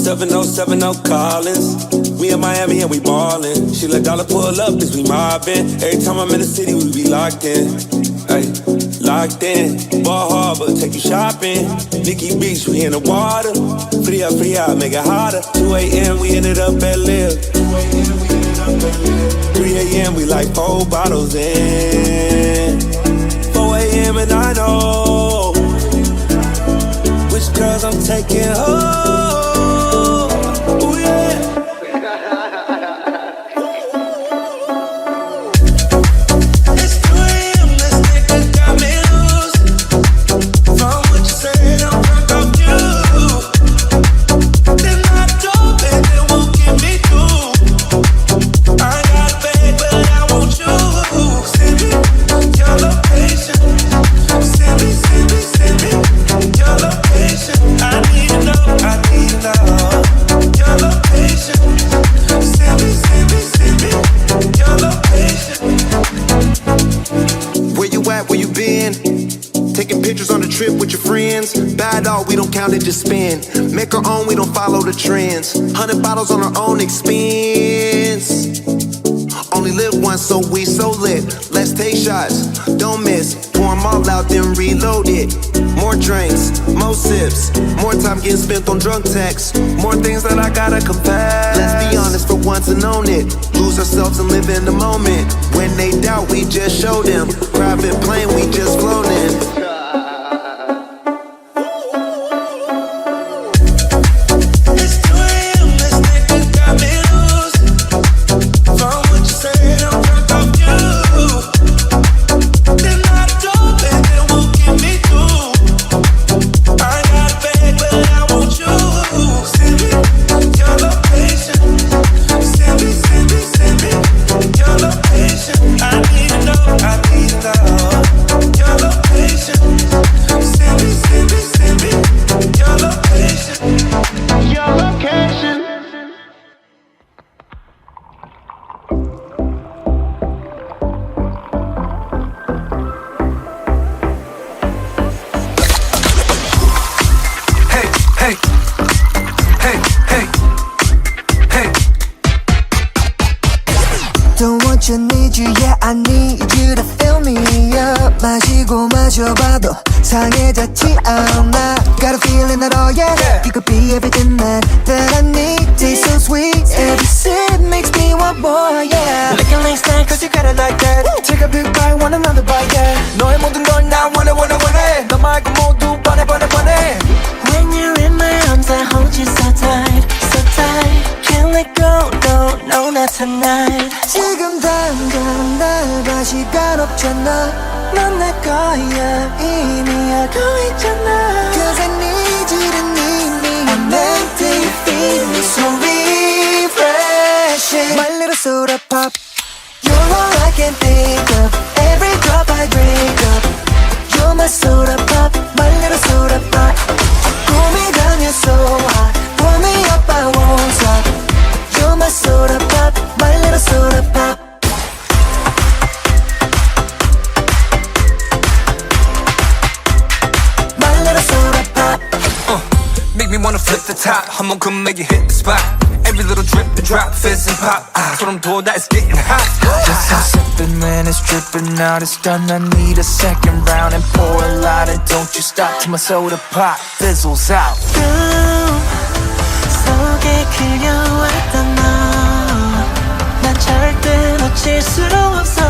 7070 Collins. We in Miami and we ballin'. She let dollar pull up, cause we mobbin'. Every time I'm in the city, we be locked in. Ay, locked in. Ball Harbor, take you shopping. Nikki Beach, we in the water. Free up, make it hotter. 2 a.m., we ended up at Live. 3 a.m., we like 4 bottles in. 4 a.m. and I know which girls I'm taking home. Ooh, yeah. With your friends, bad all, we don't count it, just spend. Make our own, we don't follow the trends. 100 bottles on our own expense. Only live once, so we so lit. Let's take shots, don't miss. Pour them all out, then reload it. More drinks, more sips. More time getting spent on drunk texts. More things that I gotta confess. Let's be honest for once and own it. Lose ourselves and live in the moment. When they doubt, we just show them. Private plane, we just flown in. 마셔봐도 상해졌지 않아. Got a feeling that oh yeah, you could be everything that I need. Taste so sweet, every sip makes me want more, yeah. Licking like snack, cause you got it like that. Take a big bite, want another bite, yeah. 너의 모든 걸 나 원해 너 말고 모두 뻔해 When you're in my arms I hold you so tight, so tight. Can't let go, no, not tonight. 지금 당장 날 봐, 시간 없잖아. 넌 내 거야, 이미 알고 있잖아. Cause I need you to need me. I'm meant to feed me so refreshing. My little soda pop, you're all I can think of. Every drop I drink up. You're my soda pop, my little soda pop. Cool me down, you're so hot. Pull me up, I won't stop. You're my soda pop, my little soda pop. Make me wanna flip the top. 한번 come make you hit the spot. Every little drip and drop, fizz and pop. 소름 돋아, it's getting hot. Just stop sipping when it's dripping out. It's done, I need a second round. And pour a lot and don't you stop till my soda pop fizzles out. 속에 그려왔던 너, 난 절대 놓칠 수 없어.